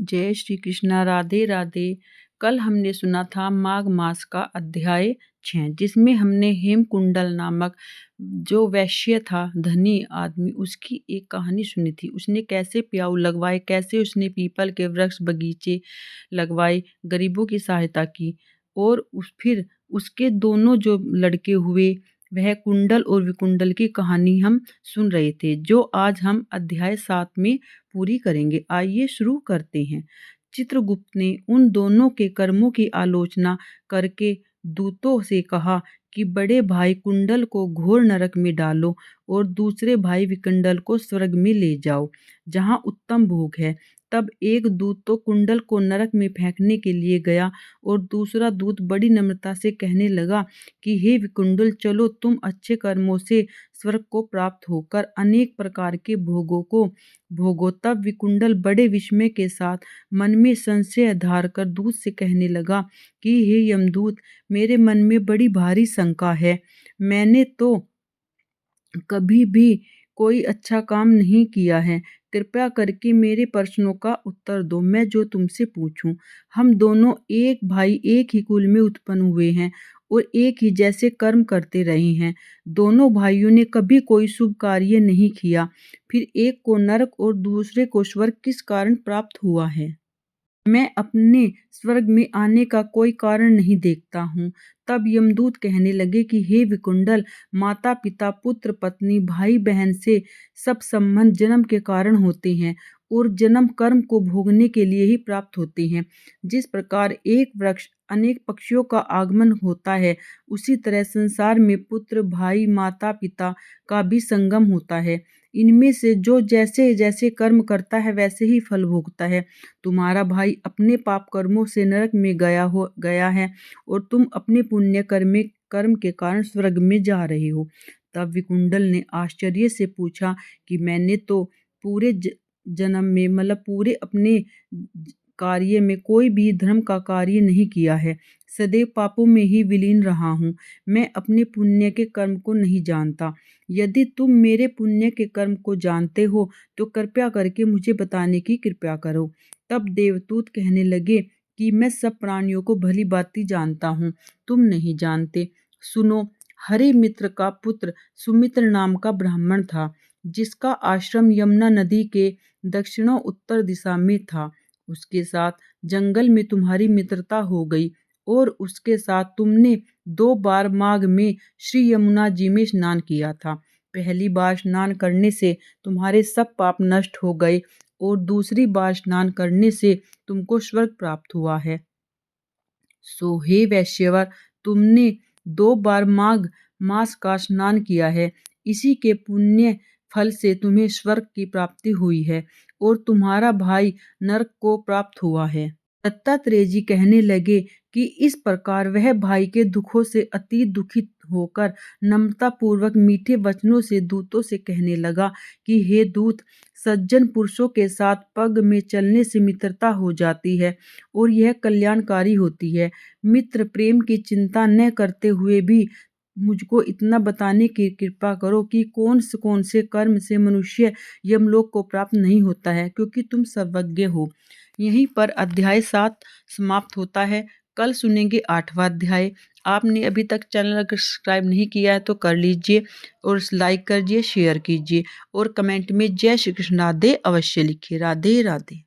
जय श्री कृष्णा। राधे राधे। कल हमने सुना था माघ मास का अध्याय 6, जिसमें हमने हेमकुंडल नामक जो वैश्य था, धनी आदमी, उसकी एक कहानी सुनी थी। उसने कैसे प्याऊ लगवाए, कैसे उसने पीपल के वृक्ष बगीचे लगवाए, गरीबों की सहायता की। और फिर उसके दोनों जो लड़के हुए, वह कुंडल और विकुंडल की कहानी हम सुन रहे थे, जो आज हम अध्याय 7 में पूरी करेंगे। आइए शुरू करते हैं। चित्रगुप्त ने उन दोनों के कर्मों की आलोचना करके दूतों से कहा कि बड़े भाई कुंडल को घोर नरक में डालो और दूसरे भाई विकुंडल को स्वर्ग में ले जाओ, जहाँ उत्तम भोग है। तब एक दूत तो कुंडल को नरक में फेंकने के लिए गया और दूसरा दूत बड़ी नम्रता से कहने लगा कि हे विकुंडल, चलो, तुम अच्छे कर्मों से स्वर्ग को प्राप्त होकर अनेक प्रकार के भोगों को भोगो। तब विकुंडल बड़े विस्मय के साथ मन में संशय धार कर दूत से कहने लगा कि हे यमदूत, मेरे मन में बड़ी भारी शंका है। मैंने तो कभी भी कोई अच्छा काम नहीं किया है। कृपया करके मेरे प्रश्नों का उत्तर दो, मैं जो तुमसे पूछूं। हम दोनों एक भाई एक ही कुल में उत्पन्न हुए हैं और एक ही जैसे कर्म करते रहे हैं। दोनों भाइयों ने कभी कोई शुभ कार्य नहीं किया, फिर एक को नरक और दूसरे को स्वर्ग किस कारण प्राप्त हुआ है? मैं अपने स्वर्ग में आने का कोई कारण नहीं देखता हूँ। तब यमदूत कहने लगे कि हे विकुंडल, माता पिता, पुत्र पत्नी, भाई बहन से सब संबंध जन्म के कारण होते हैं और जन्म कर्म को भोगने के लिए ही प्राप्त होते हैं। जिस प्रकार एक वृक्ष अनेक पक्षियों का आगमन होता है, उसी तरह संसार में पुत्र, भाई, माता पिता का भी संगम होता है। इनमें से जो जैसे जैसे कर्म करता है वैसे ही फल भोगता है। तुम्हारा भाई अपने पाप कर्मों से नरक में गया है और तुम अपने पुण्य कर्म के कारण स्वर्ग में जा रहे हो। तब विकुंडल ने आश्चर्य से पूछा कि मैंने तो पूरे जन्म में, मतलब पूरे अपने कार्य में कोई भी धर्म का कार्य नहीं किया है। सदैव पापों में ही विलीन रहा हूँ। मैं अपने पुण्य के कर्म को नहीं जानता। यदि तुम मेरे पुण्य के कर्म को जानते हो तो कृपया करके मुझे बताने की कृपा करो। तब देवदूत कहने लगे कि मैं सब प्राणियों को भली भांति जानता हूँ, तुम नहीं जानते। सुनो, हरि मित्र का पुत्र सुमित्र नाम का ब्राह्मण था, जिसका आश्रम यमुना नदी के दक्षिणोत्तर दिशा में था। उसके साथ जंगल में तुम्हारी मित्रता हो गई और उसके साथ तुमने 2 बार माघ में श्री यमुना जी में स्नान किया था। पहली बार स्नान करने से तुम्हारे सब पाप नष्ट हो गए और दूसरी बार स्नान करने से तुमको स्वर्ग प्राप्त हुआ है। सो हे वैश्यवर, तुमने 2 बार माघ मास का स्नान किया है। इसी के पुण्य फल से तुम्हें स्वर्ग की प्राप्ति हुई है और तुम्हारा भाई नरक को प्राप्त हुआ है। दत्तात्रेय जी कहने लगे कि इस प्रकार वह भाई के दुखों से अति दुखित होकर नम्रता पूर्वक मीठे वचनों से दूतों से कहने लगा कि हे दूत, सज्जन पुरुषों के साथ पग में चलने से मित्रता हो जाती है और यह कल्याणकारी होती है। मित्र प्रेम की चिंता न करते हुए भी मुझको इतना बताने की कृपा करो कि कौन से कर्म से मनुष्य यमलोक को प्राप्त नहीं होता है, क्योंकि तुम सर्वज्ञ हो। यहीं पर अध्याय 7 समाप्त होता है। कल सुनेंगे 8वां अध्याय। आपने अभी तक चैनल अगर सब्सक्राइब नहीं किया है तो कर लीजिए और लाइक करिए, शेयर कीजिए और कमेंट में जय श्री कृष्ण राधे अवश्य लिखिए। राधे राधे।